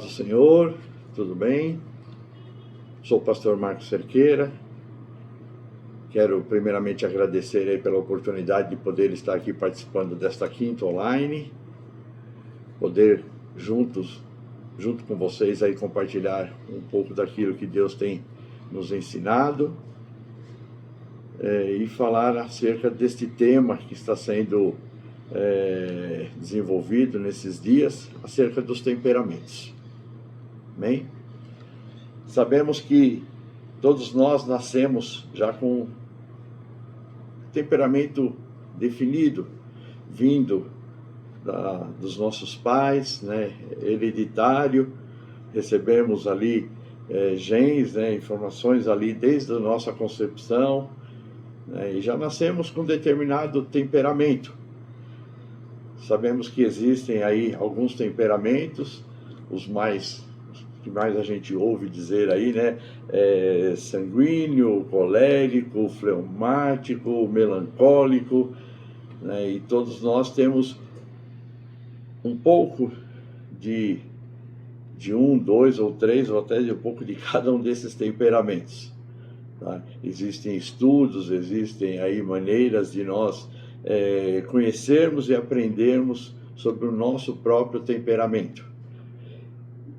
paz do Senhor, tudo bem? Sou o pastor Marcos Cerqueira. Quero primeiramente agradecer aí pela oportunidade de poder estar aqui participando desta quinta online, poder junto com vocês aí compartilhar um pouco daquilo que Deus tem nos ensinado e falar acerca deste tema que está sendo desenvolvido nesses dias, acerca dos temperamentos. Amém? Sabemos que todos nós nascemos já com temperamento definido, vindo dos nossos pais, né, hereditário. Recebemos ali genes, né, informações ali desde a nossa concepção, né, e já nascemos com determinado temperamento. Sabemos que existem aí alguns temperamentos, os que mais a gente ouve dizer aí, né? Sanguíneo, colérico, fleumático, melancólico, né? E todos nós temos um pouco de um, dois ou três, ou até de um pouco de cada um desses temperamentos. Tá? Existem estudos, existem aí maneiras de nós conhecermos e aprendermos sobre o nosso próprio temperamento.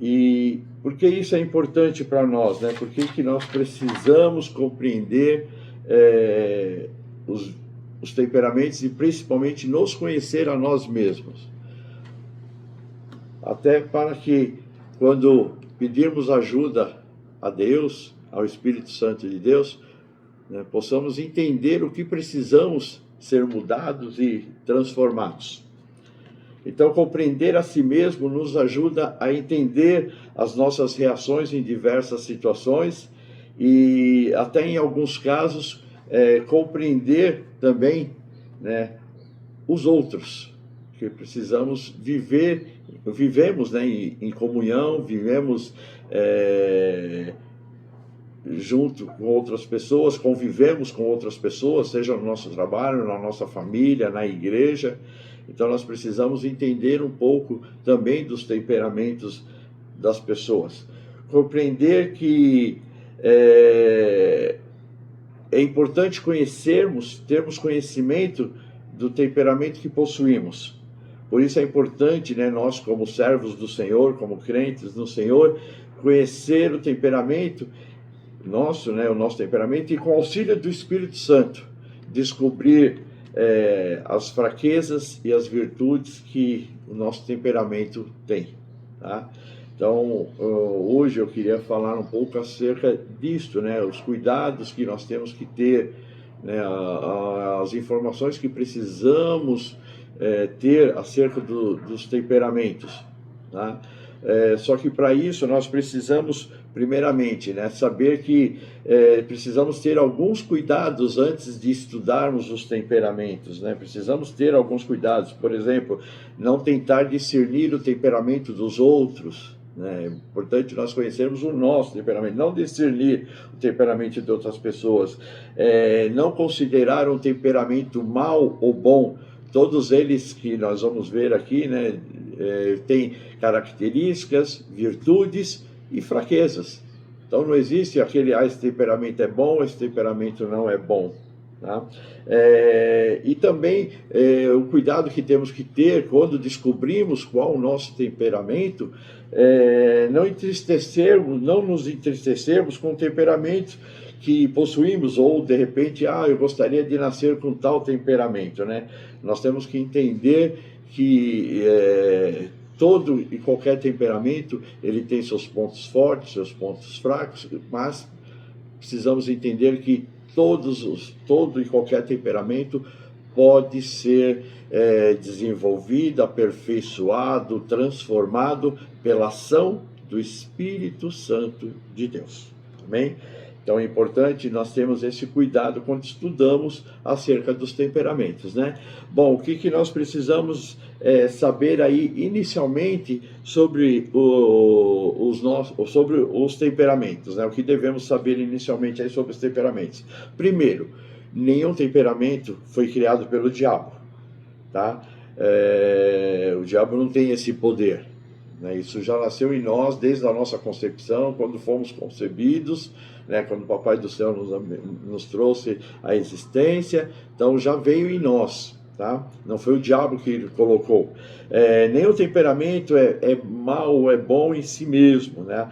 E por que isso é importante para nós, né? Por que nós precisamos compreender os temperamentos e principalmente nos conhecer a nós mesmos? Até para que quando pedirmos ajuda a Deus, ao Espírito Santo de Deus, né, possamos entender o que precisamos ser mudados e transformados. Então, compreender a si mesmo nos ajuda a entender as nossas reações em diversas situações e até em alguns casos compreender também, né, os outros, que precisamos vivemos, né, em comunhão, vivemos junto com outras pessoas, convivemos com outras pessoas, seja no nosso trabalho, na nossa família, na igreja. Então nós precisamos entender um pouco também dos temperamentos das pessoas. Compreender que é importante termos conhecimento do temperamento que possuímos. Por isso é importante, né, nós como servos do Senhor, como crentes no Senhor, conhecer o temperamento nosso, né, o nosso temperamento, e com o auxílio do Espírito Santo, descobrir as fraquezas e as virtudes que o nosso temperamento tem. Tá? Então, hoje eu queria falar um pouco acerca disto, né, os cuidados que nós temos que ter, né, as informações que precisamos ter acerca dos temperamentos. Tá? Só que para isso nós precisamos, primeiramente, né, saber que precisamos ter alguns cuidados antes de estudarmos os temperamentos, né? Precisamos ter alguns cuidados, por exemplo, não tentar discernir o temperamento dos outros, né? É importante nós conhecermos o nosso temperamento, não discernir o temperamento de outras pessoas, não considerar um temperamento mau ou bom. Todos eles que nós vamos ver aqui, né, têm características, virtudes e fraquezas. Então não existe aquele, esse temperamento é bom, esse temperamento não é bom. Tá? E também o cuidado que temos que ter quando descobrimos qual o nosso temperamento, não nos entristecermos com o temperamento que possuímos, ou de repente, eu gostaria de nascer com tal temperamento, né? Nós temos que entender que todo e qualquer temperamento, ele tem seus pontos fortes, seus pontos fracos, mas precisamos entender que todo e qualquer temperamento pode ser desenvolvido, aperfeiçoado, transformado pela ação do Espírito Santo de Deus. Amém? Então é importante nós termos esse cuidado quando estudamos acerca dos temperamentos, né? Bom, o que nós precisamos saber aí inicialmente sobre sobre os temperamentos, né? O que devemos saber inicialmente aí sobre os temperamentos? Primeiro, nenhum temperamento foi criado pelo diabo, tá? O diabo não tem esse poder. né? Isso já nasceu em nós desde a nossa concepção, quando fomos concebidos, né? Quando o Papai do Céu nos trouxe à existência, então já veio em nós. Tá? Não foi o diabo que colocou. Nem o temperamento é mal ou é bom em si mesmo, né?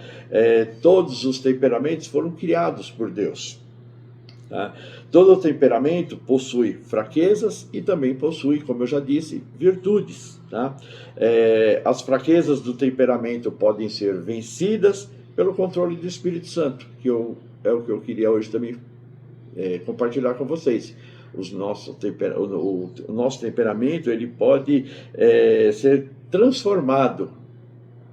Todos os temperamentos foram criados por Deus. Tá? Todo temperamento possui fraquezas e também possui, como eu já disse, virtudes. Tá? As fraquezas do temperamento podem ser vencidas pelo controle do Espírito Santo, que é o que eu queria hoje também compartilhar com vocês. O nosso temperamento ele pode ser transformado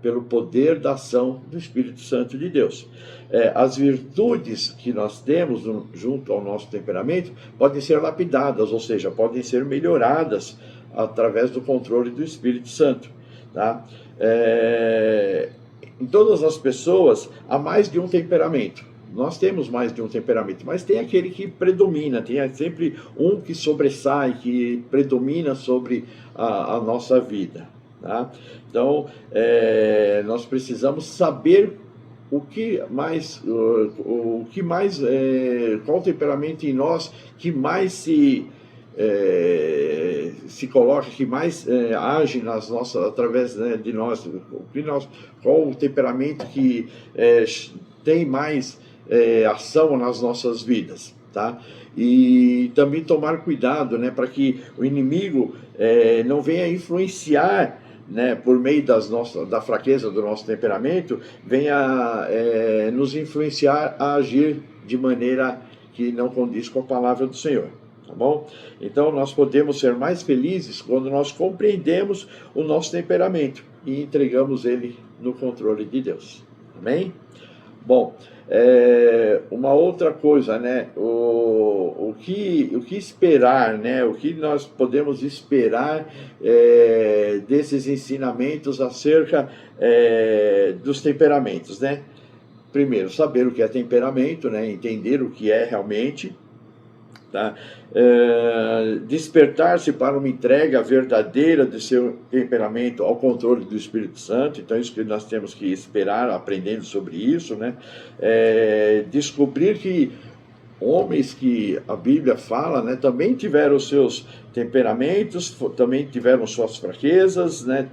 pelo poder da ação do Espírito Santo de Deus. As virtudes que nós temos junto ao nosso temperamento podem ser lapidadas, ou seja, podem ser melhoradas através do controle do Espírito Santo. Tá? Em todas as pessoas há mais de um temperamento. Nós temos mais de um temperamento, mas tem aquele que predomina, tem sempre um que sobressai, que predomina sobre a nossa vida. Tá? Então, nós precisamos saber qual o temperamento em nós que mais se coloca, que mais age através, né, de nós, qual o temperamento que tem mais ação nas nossas vidas, tá? E também tomar cuidado, né, para que o inimigo não venha influenciar, né, por meio da fraqueza do nosso temperamento, venha nos influenciar a agir de maneira que não condiz com a palavra do Senhor. Tá bom? Então nós podemos ser mais felizes quando nós compreendemos o nosso temperamento e entregamos ele no controle de Deus. Amém? Bom, uma outra coisa, né? O que esperar, né? O que nós podemos esperar desses ensinamentos acerca dos temperamentos, né? Primeiro, saber o que é temperamento, né? Entender o que é realmente. Tá? Despertar-se para uma entrega verdadeira do seu temperamento ao controle do Espírito Santo. Então, isso que nós temos que esperar, aprendendo sobre isso, né? Descobrir que homens que a Bíblia fala, né, também tiveram os seus temperamentos, também tiveram suas fraquezas, né,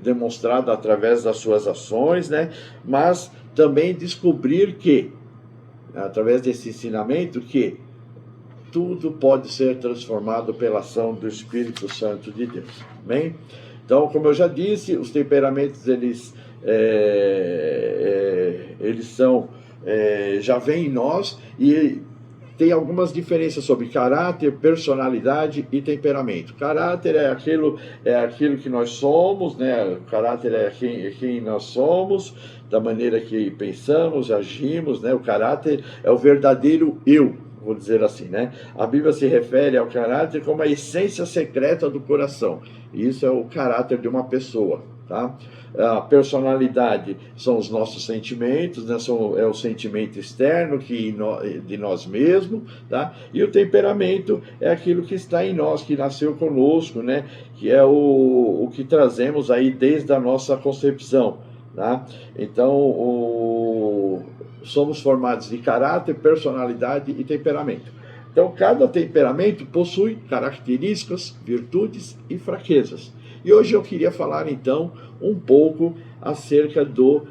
demonstrada através das suas ações, né, mas também descobrir que através desse ensinamento, que tudo pode ser transformado pela ação do Espírito Santo de Deus. Amém? Então, como eu já disse, os temperamentos, eles são, já vêm em nós, e tem algumas diferenças sobre caráter, personalidade e temperamento. Caráter é aquilo que nós somos, né? O caráter é quem nós somos, da maneira que pensamos, agimos, né? O caráter é o verdadeiro eu, vou dizer assim, né? A Bíblia se refere ao caráter como a essência secreta do coração. Isso é o caráter de uma pessoa, tá? A personalidade são os nossos sentimentos, né? É o sentimento externo de nós mesmos, tá? E o temperamento é aquilo que está em nós, que nasceu conosco, né? Que é o que trazemos aí desde a nossa concepção, tá? Então, somos formados de caráter, personalidade e temperamento. Então, cada temperamento possui características, virtudes e fraquezas. E hoje eu queria falar, então, um pouco acerca do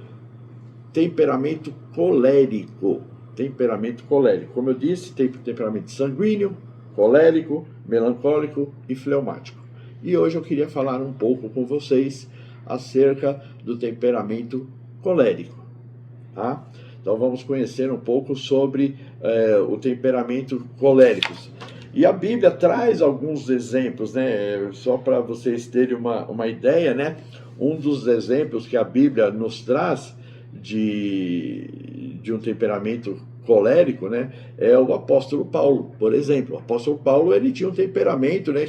temperamento colérico. Temperamento colérico. Como eu disse, tem temperamento sanguíneo, colérico, melancólico e fleumático. E hoje eu queria falar um pouco com vocês acerca do temperamento colérico. Tá? Então vamos conhecer um pouco sobre o temperamento colérico. E a Bíblia traz alguns exemplos, né? Só para vocês terem uma ideia, né? Um dos exemplos que a Bíblia nos traz de um temperamento colérico, né, é o apóstolo Paulo, por exemplo. O apóstolo Paulo, ele tinha um temperamento, né,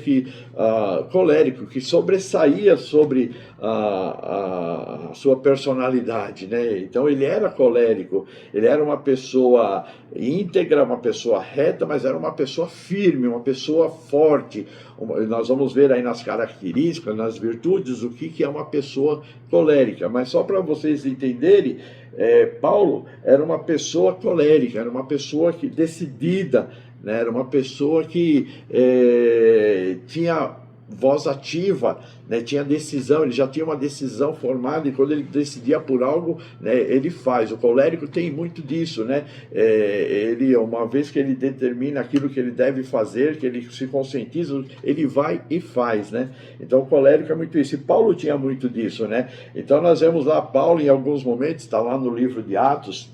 colérico, que sobressaía sobre a sua personalidade, né? Então ele era colérico, ele era uma pessoa íntegra, uma pessoa reta, mas era uma pessoa firme, uma pessoa forte. Nós vamos ver aí nas características, nas virtudes, o que é uma pessoa colérica. Mas só para vocês entenderem, Paulo era uma pessoa colérica, era uma pessoa decidida, né? Era uma pessoa que tinha voz ativa, né? Tinha decisão, ele já tinha uma decisão formada, e quando ele decidia por algo, né, ele faz. O colérico tem muito disso, né? Ele, uma vez que ele determina aquilo que ele deve fazer, que ele se conscientiza, ele vai e faz, né? Então o colérico é muito isso, e Paulo tinha muito disso, né? Então nós vemos lá Paulo em alguns momentos, está lá no livro de Atos,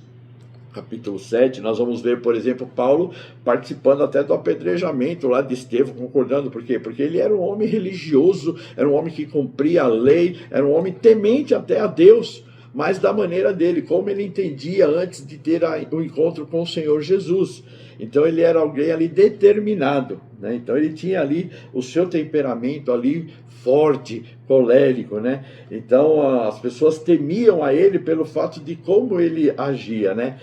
capítulo 7, nós vamos ver, por exemplo, Paulo participando até do apedrejamento lá de Estevão, concordando. Por quê? Porque ele era um homem religioso, era um homem que cumpria a lei, era um homem temente até a Deus, mas da maneira dele, como ele entendia antes de ter o encontro com o Senhor Jesus. Então ele era alguém ali determinado, né? Então ele tinha ali o seu temperamento ali forte, colérico, né? Então as pessoas temiam a ele pelo fato de como ele agia, né?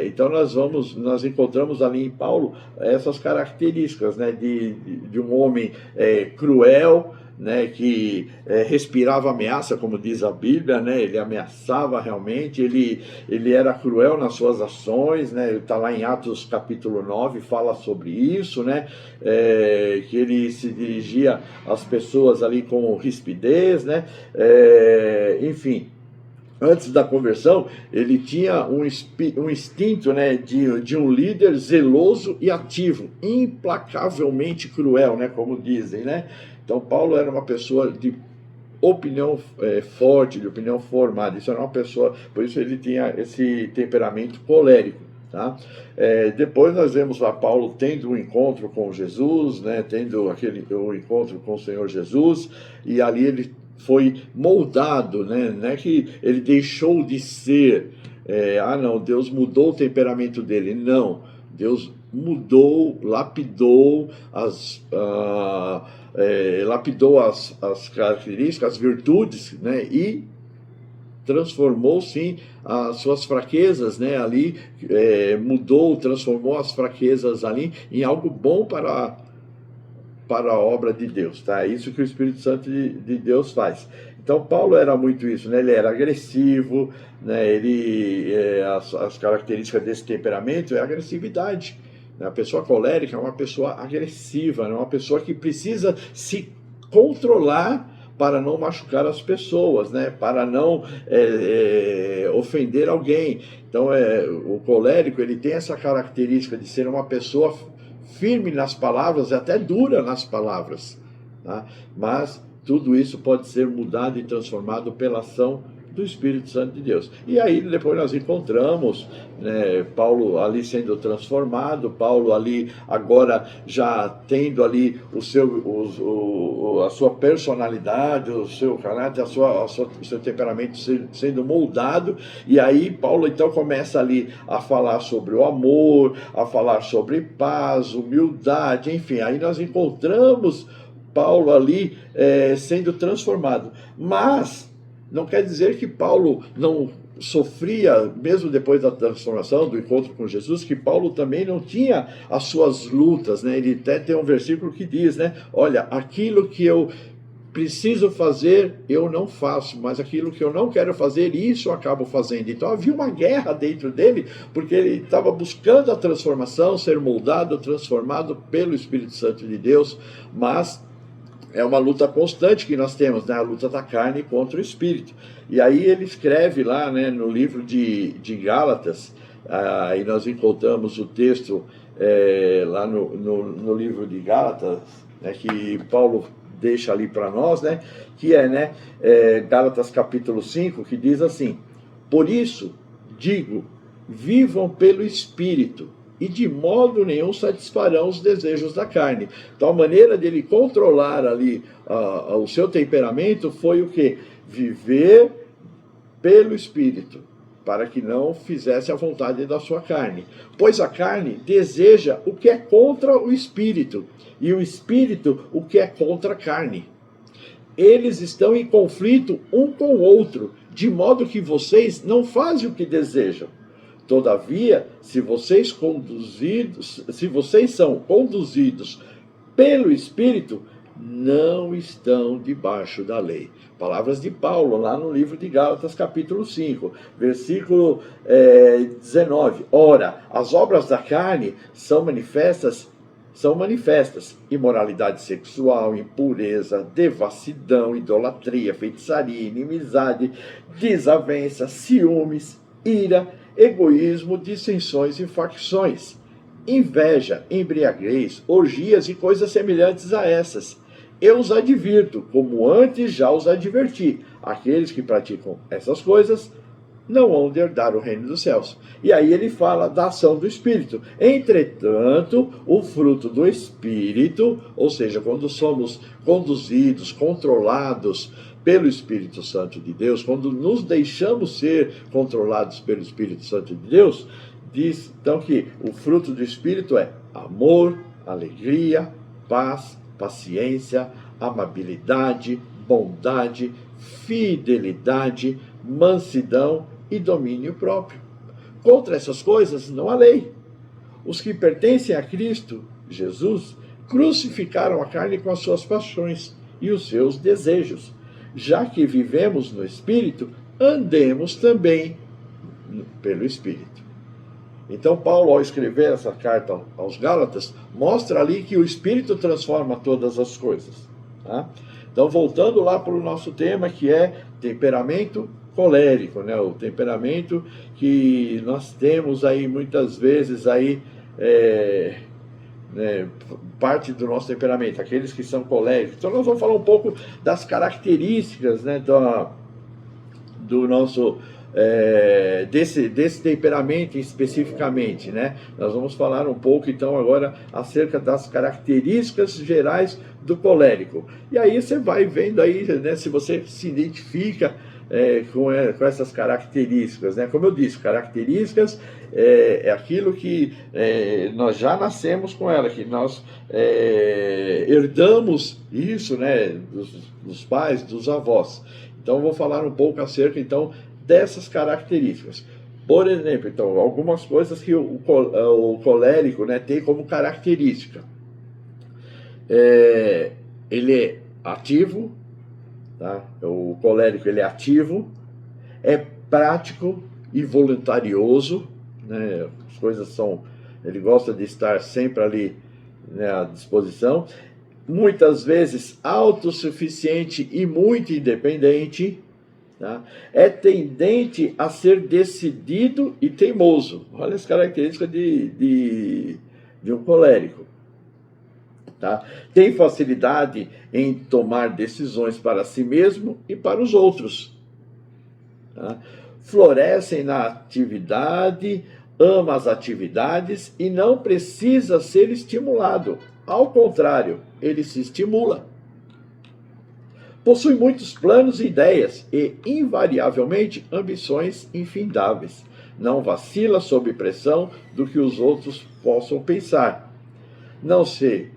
Então nós encontramos ali em Paulo essas características, né? De um homem cruel, né, que respirava ameaça, como diz a Bíblia, né? Ele ameaçava realmente, ele era cruel nas suas ações, né? Está lá em Atos capítulo 9, fala sobre isso, né? Que ele se dirigia às pessoas ali com rispidez, né? Enfim, antes da conversão, ele tinha um instinto, né, de um líder zeloso e ativo, implacavelmente cruel, né, como dizem, né? Então Paulo era uma pessoa de opinião forte, de opinião formada. Isso era uma pessoa, por isso ele tinha esse temperamento colérico, tá? Depois nós vemos lá Paulo tendo um encontro com Jesus, né, tendo o encontro com o Senhor Jesus, e ali ele foi moldado, né? Não é que ele deixou de ser, não, Deus mudou o temperamento dele. Não, Deus mudou, lapidou as características, as virtudes, né? E transformou sim as suas fraquezas, né? Ali transformou as fraquezas ali em algo bom para a obra de Deus, tá? É isso que o Espírito Santo de Deus faz. Então Paulo era muito isso, né? Ele era agressivo, né? As características desse temperamento é a agressividade. A pessoa colérica é uma pessoa agressiva, é uma pessoa que precisa se controlar para não machucar as pessoas, né? Para não ofender alguém. Então o colérico, ele tem essa característica de ser uma pessoa firme nas palavras, até dura nas palavras, tá? Mas tudo isso pode ser mudado e transformado pela ação do Espírito Santo de Deus. E aí depois nós encontramos, né, Paulo ali sendo transformado, Paulo ali agora já tendo ali a sua personalidade, o seu caráter, o seu temperamento sendo moldado. E aí Paulo então começa ali a falar sobre o amor, a falar sobre paz, humildade, enfim, aí nós encontramos Paulo ali sendo transformado. Mas não quer dizer que Paulo não sofria, mesmo depois da transformação, do encontro com Jesus, que Paulo também não tinha as suas lutas, né? Ele até tem um versículo que diz, né? Olha, aquilo que eu preciso fazer, eu não faço, mas aquilo que eu não quero fazer, isso eu acabo fazendo. Então havia uma guerra dentro dele, porque ele estava buscando a transformação, ser moldado, transformado pelo Espírito Santo de Deus, mas é uma luta constante que nós temos, né? A luta da carne contra o Espírito. E aí ele escreve lá, né, no livro de Gálatas, aí nós encontramos o texto lá no livro de Gálatas, né, que Paulo deixa ali para nós, né, que né, Gálatas capítulo 5, que diz assim: por isso digo, vivam pelo Espírito, e de modo nenhum satisfarão os desejos da carne. Então a maneira dele controlar ali o seu temperamento foi o quê? Viver pelo Espírito. para que não fizesse a vontade da sua carne. Pois a carne deseja o que é contra o espírito, e o espírito o que é contra a carne. Eles estão em conflito um com o outro, de modo que vocês não fazem o que desejam. Todavia, se vocês são conduzidos pelo Espírito, não estão debaixo da lei. Palavras de Paulo, lá no livro de Gálatas, capítulo 5, versículo 19. Ora, as obras da carne são manifestas, imoralidade sexual, impureza, devassidão, idolatria, feitiçaria, inimizade, desavença, ciúmes, ira, egoísmo, dissensões e facções, inveja, embriaguez, orgias e coisas semelhantes a essas. Eu os advirto, como antes já os adverti, aqueles que praticam essas coisas não vão herdar o reino dos céus. E aí ele fala da ação do Espírito. Entretanto, o fruto do Espírito, ou seja, quando somos conduzidos, controlados pelo Espírito Santo de Deus, quando nos deixamos ser controlados pelo Espírito Santo de Deus, diz então que o fruto do Espírito é amor, alegria, paz, paciência, amabilidade, bondade, fidelidade, mansidão e domínio próprio. Contra essas coisas não há lei. Os que pertencem a Cristo Jesus crucificaram a carne com as suas paixões e os seus desejos. Já que vivemos no Espírito, andemos também pelo Espírito. Então Paulo, ao escrever essa carta aos Gálatas, mostra ali que o Espírito transforma todas as coisas. Tá? Então, voltando lá para o nosso tema, que é temperamento colérico, né? O temperamento que nós temos aí muitas vezes aí, parte do nosso temperamento, aqueles que são coléricos. Então nós vamos falar um pouco das características, né, do nosso desse temperamento especificamente, né? Nós vamos falar um pouco então agora acerca das características gerais do colérico. E aí você vai vendo aí, né, se você se identifica com essas características, né? Como eu disse, características é aquilo que nós já nascemos com ela, que nós herdamos isso, né, dos pais, dos avós. Então eu vou falar um pouco acerca então dessas características. Por exemplo, então, algumas coisas que o colérico, né, tem como característica. Ele é ativo, tá? O colérico ele é ativo, é prático e voluntarioso, né? As coisas são, ele gosta de estar sempre ali, né, à disposição, muitas vezes autossuficiente e muito independente, tá? É tendente a ser decidido e teimoso. Olha as características de um colérico. Tá? Tem facilidade em tomar decisões para si mesmo e para os outros. Tá? Florescem na atividade, ama as atividades e não precisa ser estimulado. Ao contrário, ele se estimula. Possui muitos planos e ideias e, invariavelmente, ambições infindáveis. Não vacila sob pressão do que os outros possam pensar. Não se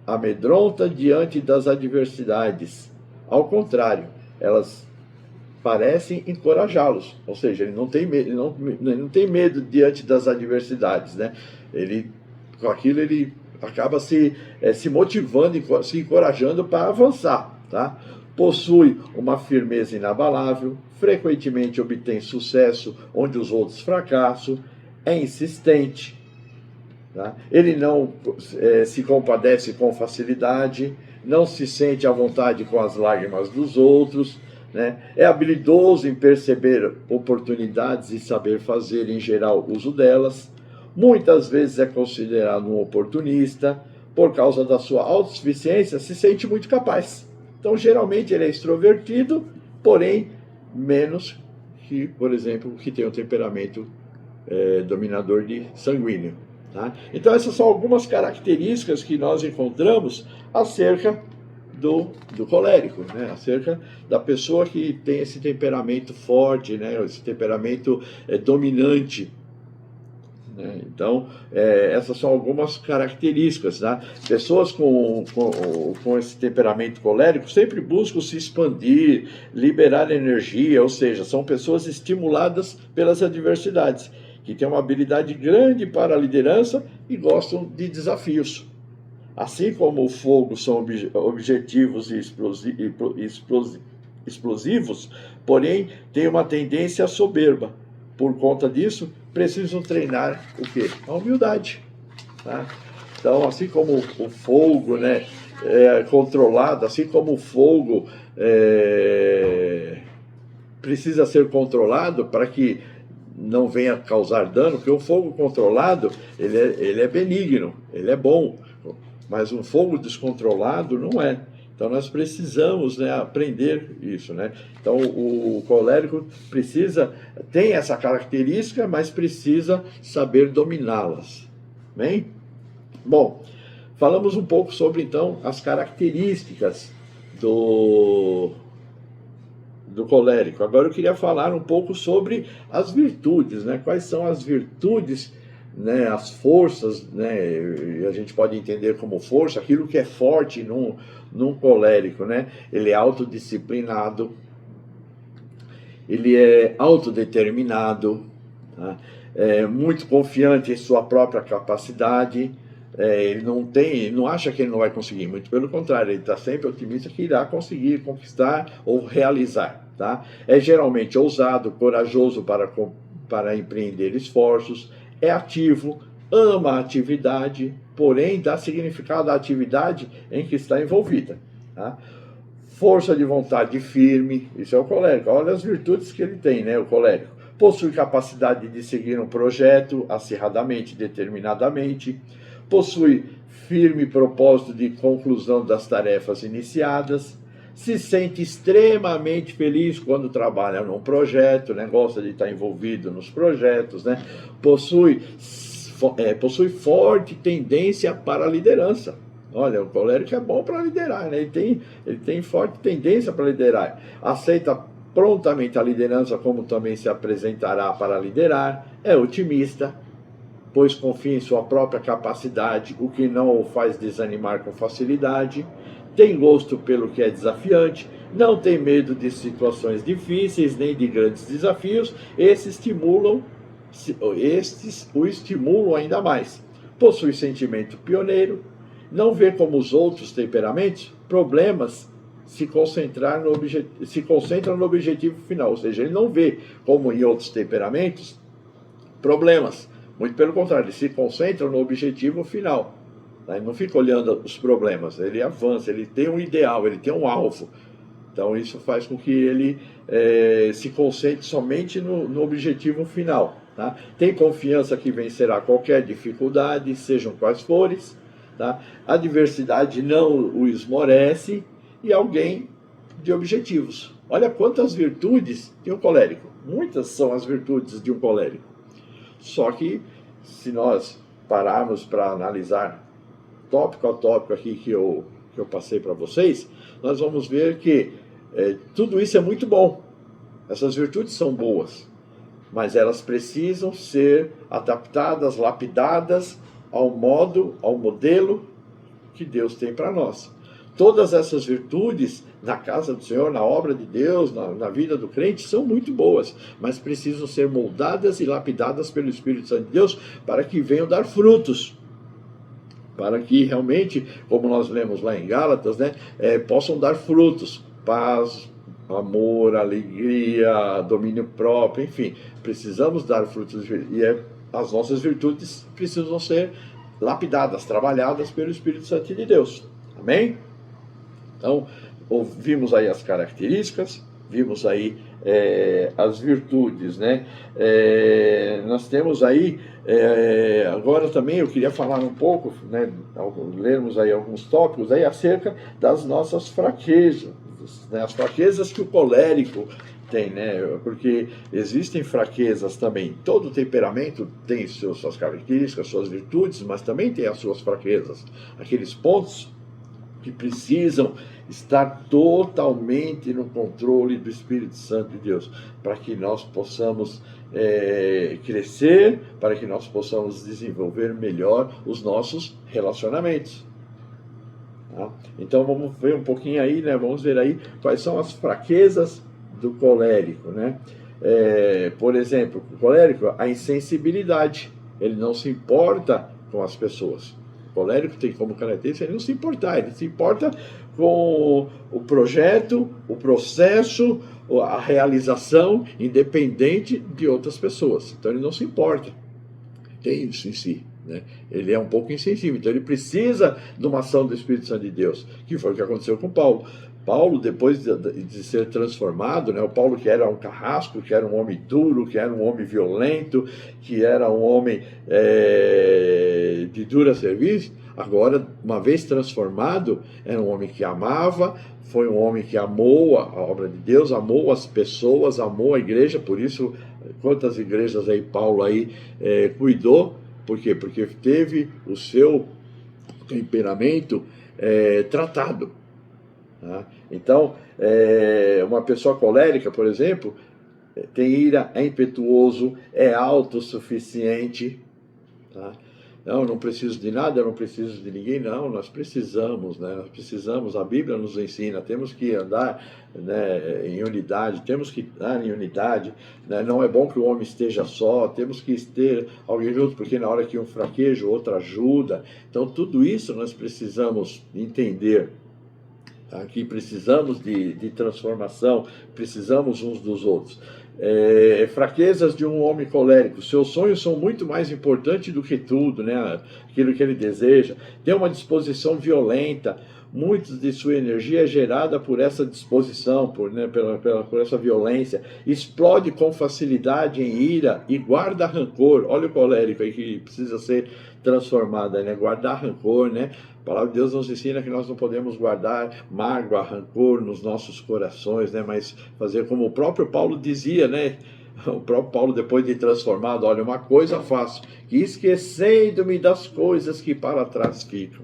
amedronta diante das adversidades. Ao contrário, elas parecem encorajá-los. Ou seja, ele não tem medo, ele não tem medo diante das adversidades, né? Com aquilo ele acaba se motivando, se encorajando para avançar, tá? Possui uma firmeza inabalável, frequentemente obtém sucesso onde os outros fracassam, é insistente, tá? Ele não se compadece com facilidade, não se sente à vontade com as lágrimas dos outros, né? É habilidoso em perceber oportunidades e saber fazer, em geral, uso delas. Muitas vezes é considerado um oportunista, por causa da sua autossuficiência, se sente muito capaz. Então, geralmente, ele é extrovertido, porém, menos que, por exemplo, que tem um temperamento dominador de sanguíneo. Tá? Então, essas são algumas características que nós encontramos acerca do colérico, né? Acerca da pessoa que tem esse temperamento forte, né? Esse temperamento dominante. Então, essas são algumas características, tá? Pessoas com esse temperamento colérico sempre buscam se expandir, liberar energia, ou seja, são pessoas estimuladas pelas adversidades, que têm uma habilidade grande para a liderança e gostam de desafios. Assim como o fogo são objetivos e explosivos, porém tem uma tendência à soberba. Por conta disso, precisam treinar o quê? A humildade. Tá? Então, assim como o fogo, né, é controlado, assim como o fogo precisa ser controlado para que não venha causar dano, porque o fogo controlado, ele é benigno, ele é bom, mas um fogo descontrolado não é. Então nós precisamos, né, aprender isso, né? Então o colérico tem essa característica, mas precisa saber dominá-las. Bem? Bom, falamos um pouco sobre então as características do colérico. Agora eu queria falar um pouco sobre as virtudes, né? Quais são as virtudes, né, as forças, né, a gente pode entender como força, aquilo que é forte num colérico, né? Ele é autodisciplinado, ele é autodeterminado, tá? É muito confiante em sua própria capacidade, ele não acha que ele não vai conseguir, muito pelo contrário, ele está sempre otimista que irá conseguir conquistar ou realizar, tá? É geralmente ousado, corajoso para empreender esforços, é ativo, ama a atividade, porém dá significado à atividade em que está envolvida. Tá? Força de vontade firme, isso é o colérico. Olha as virtudes que ele tem, né, o colérico. Possui capacidade de seguir um projeto acirradamente, determinadamente. Possui firme propósito de conclusão das tarefas iniciadas. Se sente extremamente feliz quando trabalha num projeto, né? Gosta de estar envolvido nos projetos, né? Possui forte tendência para a liderança. Olha, o colérico é bom para liderar, né? Ele tem forte tendência para liderar. Aceita prontamente a liderança, como também se apresentará para liderar. É otimista, pois confia em sua própria capacidade, o que não o faz desanimar com facilidade. Tem gosto pelo que é desafiante, não tem medo de situações difíceis, nem de grandes desafios. Estes o estimulam ainda mais. Possui sentimento pioneiro, não vê como os outros temperamentos, problemas se concentra no objetivo final. Ou seja, ele não vê como em outros temperamentos problemas. Muito pelo contrário, ele se concentra no objetivo final. Ele não fica olhando os problemas, ele avança, ele tem um ideal, ele tem um alvo. Então isso faz com que ele se concentre somente no objetivo final. Tá? Tem confiança que vencerá qualquer dificuldade, sejam quais forem. Tá? A adversidade não o esmorece e alguém de objetivos. Olha quantas virtudes tem um colérico. Muitas são as virtudes de um colérico. Só que se nós pararmos para analisar tópico a tópico aqui que eu passei para vocês, nós vamos ver que tudo isso é muito bom. Essas virtudes são boas, mas elas precisam ser adaptadas, lapidadas ao modelo que Deus tem para nós. Todas essas virtudes na casa do Senhor, na obra de Deus, na vida do crente, são muito boas, mas precisam ser moldadas e lapidadas pelo Espírito Santo de Deus para que venham dar frutos. Para que realmente, como nós lemos lá em Gálatas, né, possam dar frutos, paz, amor, alegria, domínio próprio, enfim, precisamos dar frutos e as nossas virtudes precisam ser lapidadas, trabalhadas pelo Espírito Santo de Deus. Amém? Então, vimos aí as características, vimos aí as virtudes, né? Nós temos aí, agora também eu queria falar um pouco, né, lermos aí alguns tópicos aí acerca das nossas fraquezas, né, as fraquezas que o colérico tem, né? Porque existem fraquezas também. Todo temperamento tem suas características, suas virtudes, mas também tem as suas fraquezas, aqueles pontos que precisam estar totalmente no controle do Espírito Santo de Deus, para que nós possamos crescer, para que nós possamos desenvolver melhor os nossos relacionamentos. Tá? Então vamos ver um pouquinho aí, né? Vamos ver aí quais são as fraquezas do colérico, né? Por exemplo, o colérico, a insensibilidade, ele não se importa com as pessoas. O colérico tem como característica ele não se importar, ele se importa com o projeto, o processo, a realização, independente de outras pessoas. Então ele não se importa. Tem isso em si, né? Ele é um pouco insensível, então ele precisa de uma ação do Espírito Santo de Deus, que foi o que aconteceu com Paulo. Paulo, depois de ser transformado, né, o Paulo que era um carrasco, que era um homem duro, que era um homem violento, que era um homem de dura serviço, agora, uma vez transformado, era um homem que amava, foi um homem que amou a obra de Deus, amou as pessoas, amou a igreja. Por isso, quantas igrejas aí Paulo aí cuidou? Por quê? Porque teve o seu temperamento tratado. Tá? Então, uma pessoa colérica, por exemplo, tem ira, é impetuoso, é autossuficiente. Tá? Não preciso de nada, eu não preciso de ninguém. Não, nós precisamos, né? Nós precisamos, a Bíblia nos ensina, temos que andar, né, em unidade, temos que andar em unidade, né? Não é bom que o homem esteja só, temos que ter alguém junto, porque na hora que um fraqueja, o outro ajuda. Então, tudo isso nós precisamos entender. Aqui precisamos de transformação, precisamos uns dos outros. Fraquezas de um homem colérico: seus sonhos são muito mais importantes do que tudo, né? Aquilo que ele deseja. Tem uma disposição violenta, muito de sua energia é gerada por essa disposição, por essa violência. Explode com facilidade em ira e guarda rancor. Olha o colérico aí que precisa ser transformado, né? Guardar rancor, né? A palavra de Deus nos ensina que nós não podemos guardar mágoa, rancor nos nossos corações, né? Mas fazer como o próprio Paulo dizia, né? O próprio Paulo, depois de transformado: olha, uma coisa faço, que esquecendo-me das coisas que para trás ficam.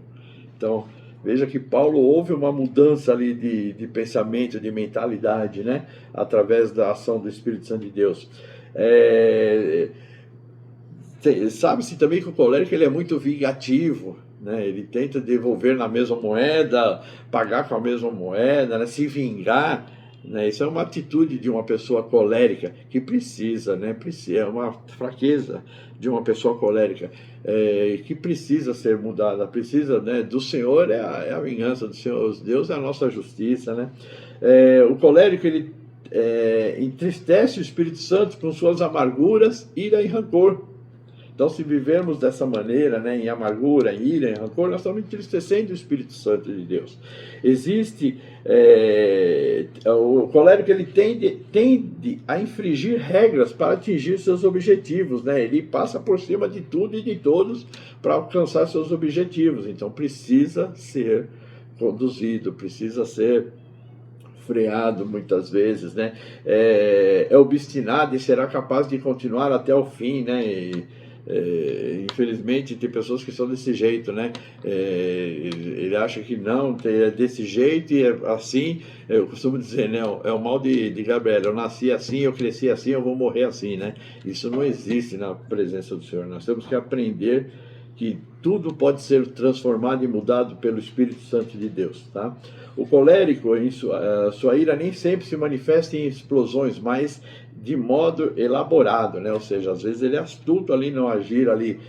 Então, veja que Paulo houve uma mudança ali de pensamento, de mentalidade, né? Através da ação do Espírito Santo de Deus. Sabe-se também que o colérico ele é muito vingativo, né? Ele tenta devolver na mesma moeda, pagar com a mesma moeda, né? Se vingar, né? Isso é uma atitude de uma pessoa colérica que precisa, né? É uma fraqueza de uma pessoa colérica que precisa ser mudada, precisa, né? Do Senhor é a vingança do Senhor, Deus é a nossa justiça, né? O colérico ele entristece o Espírito Santo com suas amarguras, ira e rancor. Então, se vivermos dessa maneira, né, em amargura, em ira, em rancor, nós estamos entristecendo o Espírito Santo de Deus. Existe, o colérico ele tende a infringir regras para atingir seus objetivos, né? Ele passa por cima de tudo e de todos para alcançar seus objetivos. Então, precisa ser conduzido, precisa ser freado muitas vezes, né? É obstinado e será capaz de continuar até o fim, né? Infelizmente tem pessoas que são desse jeito, né? Ele acha que não, é desse jeito e é assim. Eu costumo dizer, né? É o mal de Gabriel: eu nasci assim, eu cresci assim, eu vou morrer assim, né? Isso não existe na presença do Senhor. Nós temos que aprender que tudo pode ser transformado e mudado pelo Espírito Santo de Deus, tá? O colérico, em sua ira nem sempre se manifesta em explosões, mas de modo elaborado, né? Ou seja, às vezes ele é astuto ali no agir ali.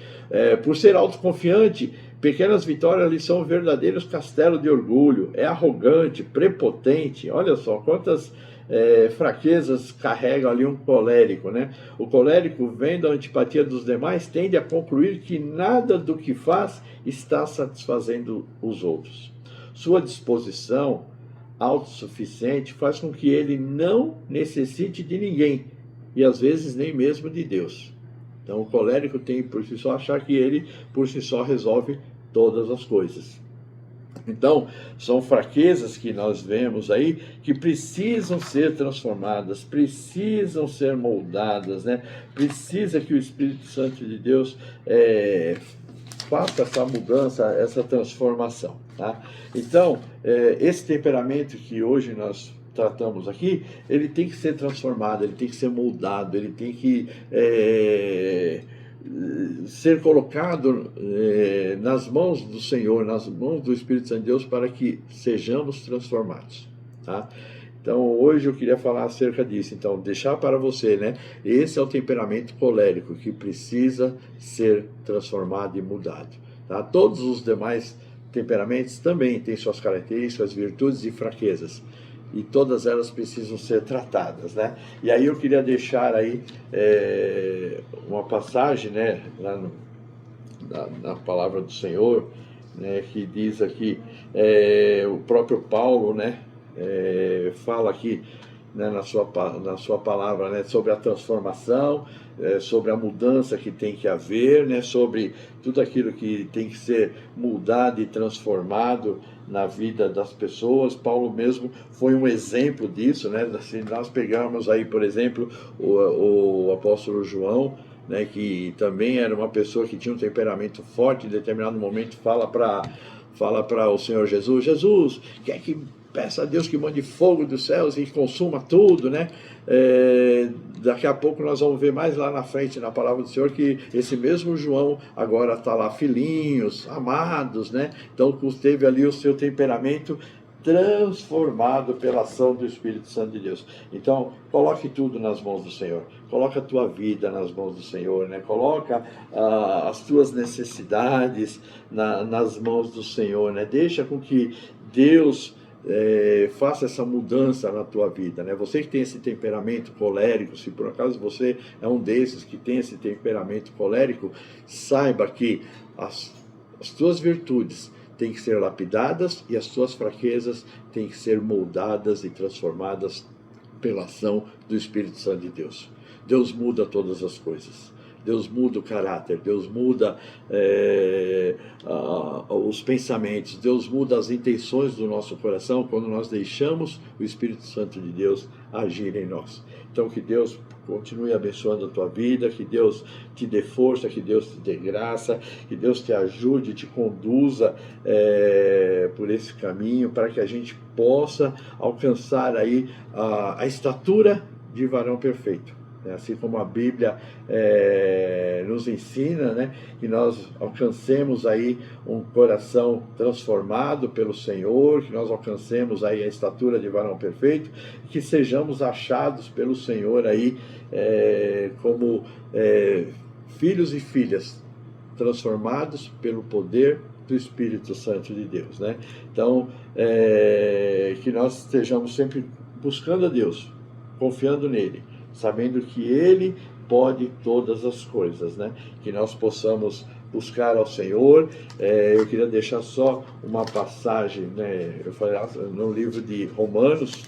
Por ser autoconfiante, pequenas vitórias ali são verdadeiros castelos de orgulho. É arrogante, prepotente. Olha só quantas fraquezas carrega ali um colérico, né? O colérico, vendo a antipatia dos demais, tende a concluir que nada do que faz está satisfazendo os outros. Sua disposição autossuficiente faz com que ele não necessite de ninguém, e às vezes nem mesmo de Deus. Então o colérico tem por si só achar que ele por si só resolve todas as coisas. Então são fraquezas que nós vemos aí que precisam ser transformadas, precisam ser moldadas, né? Precisa que o Espírito Santo de Deus faça essa mudança, essa transformação. Tá? Então, esse temperamento que hoje nós tratamos aqui, ele tem que ser transformado, ele tem que ser moldado, ele tem que ser colocado nas mãos do Senhor, nas mãos do Espírito Santo de Deus, para que sejamos transformados. Tá? Então, hoje eu queria falar acerca disso. Então, deixar para você, né? Esse é o temperamento colérico que precisa ser transformado e mudado. Tá? Todos os demais temperamentos também têm suas características, virtudes e fraquezas. E todas elas precisam ser tratadas, né? E aí eu queria deixar aí uma passagem, né? Lá na palavra do Senhor, né? Que diz aqui, o próprio Paulo, né? Fala aqui, né, na sua palavra, né, sobre a transformação, sobre a mudança que tem que haver, né, sobre tudo aquilo que tem que ser mudado e transformado na vida das pessoas. Paulo mesmo foi um exemplo disso, né? Se nós pegarmos aí, por exemplo, o apóstolo João, né, que também era uma pessoa que tinha um temperamento forte, em determinado momento fala para o Senhor Jesus: Jesus, quer que peça a Deus que mande fogo dos céus e consuma tudo, né? Daqui a pouco nós vamos ver mais lá na frente na palavra do Senhor que esse mesmo João agora está lá, filhinhos, amados, né? Então teve ali o seu temperamento transformado pela ação do Espírito Santo de Deus. Então, coloque tudo nas mãos do Senhor. Coloca a tua vida nas mãos do Senhor, né? Coloca as tuas necessidades nas mãos do Senhor, né? Deixa com que Deus faça essa mudança na tua vida, né? Você que tem esse temperamento colérico, se por acaso você é um desses que tem esse temperamento colérico, saiba que as tuas virtudes têm que ser lapidadas e as tuas fraquezas têm que ser moldadas e transformadas pela ação do Espírito Santo de Deus. Deus muda todas as coisas. Deus muda o caráter, Deus muda os pensamentos, Deus muda as intenções do nosso coração quando nós deixamos o Espírito Santo de Deus agir em nós. Então, que Deus continue abençoando a tua vida, que Deus te dê força, que Deus te dê graça, que Deus te ajude, te conduza por esse caminho, para que a gente possa alcançar aí a estatura de varão perfeito. Assim como a Bíblia nos ensina, né, que nós alcancemos aí um coração transformado pelo Senhor, que nós alcancemos aí a estatura de varão perfeito, que sejamos achados pelo Senhor aí como filhos e filhas transformados pelo poder do Espírito Santo de Deus, né? Então, que nós estejamos sempre buscando a Deus, confiando nele, sabendo que Ele pode todas as coisas, né? Que nós possamos buscar ao Senhor. Eu queria deixar só uma passagem, né? Eu falei no livro de Romanos,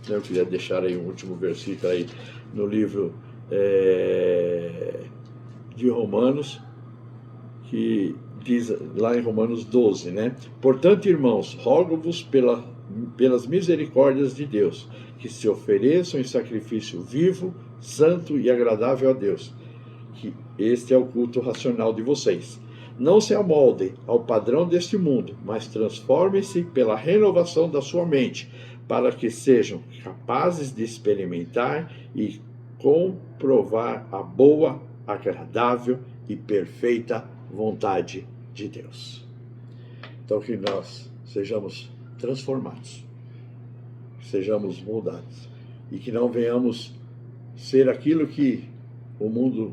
né? Eu queria deixar aí um último versículo aí no livro de Romanos, que diz lá em Romanos 12, né? Portanto, irmãos, rogo-vos pelas misericórdias de Deus, que se ofereçam em sacrifício vivo, santo e agradável a Deus, que este é o culto racional de vocês. Não se amoldem ao padrão deste mundo, mas transformem-se pela renovação da sua mente, para que sejam capazes de experimentar e comprovar a boa, agradável e perfeita vontade de Deus. Então, que nós sejamos transformados, sejamos moldados, e que não venhamos ser aquilo que o mundo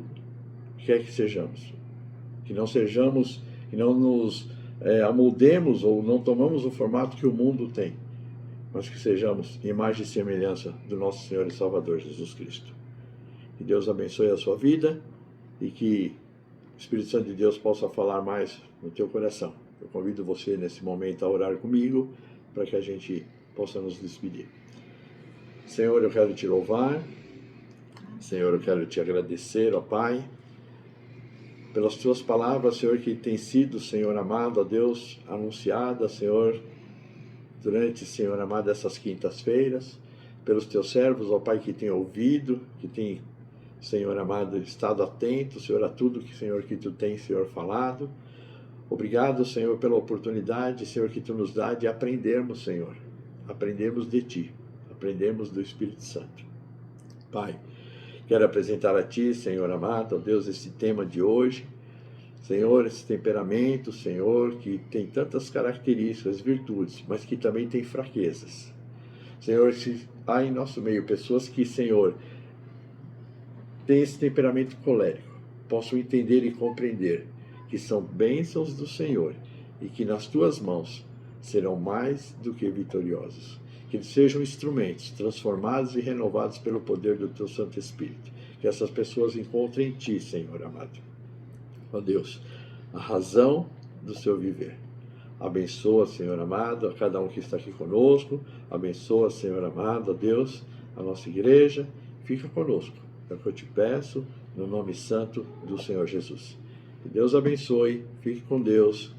quer que sejamos, que não sejamos, que não nos amoldemos ou não tomamos o formato que o mundo tem, mas que sejamos imagem e semelhança do nosso Senhor e Salvador Jesus Cristo. Que Deus abençoe a sua vida e que o Espírito Santo de Deus possa falar mais no teu coração. Eu convido você nesse momento a orar comigo para que a gente possa nos despedir. Senhor, eu quero te louvar. Senhor, eu quero te agradecer, ó Pai, pelas tuas palavras, Senhor, que tem sido, Senhor amado, ó Deus, anunciada, Senhor, durante, Senhor amado, essas quintas-feiras, pelos teus servos, ó Pai, que tem ouvido, que tem, Senhor amado, estado atento, Senhor, a tudo que, Senhor, que tu tens, Senhor, falado. Obrigado, Senhor, pela oportunidade, Senhor, que Tu nos dá de aprendermos, Senhor. Aprendermos de Ti, aprendermos do Espírito Santo. Pai, quero apresentar a Ti, Senhor amado, ó Deus, esse tema de hoje. Senhor, esse temperamento, Senhor, que tem tantas características, virtudes, mas que também tem fraquezas. Senhor, se há em nosso meio pessoas que, Senhor, têm esse temperamento colérico, possam entender e compreender que são bênçãos do Senhor e que nas Tuas mãos serão mais do que vitoriosos. Que eles sejam instrumentos transformados e renovados pelo poder do Teu Santo Espírito. Que essas pessoas encontrem em Ti, Senhor amado. Ó Deus, a razão do seu viver. Abençoa, Senhor amado, a cada um que está aqui conosco. Abençoa, Senhor amado, ó Deus, a nossa igreja. Fica conosco. É o que eu te peço, no nome santo do Senhor Jesus. Que Deus abençoe. Fique com Deus.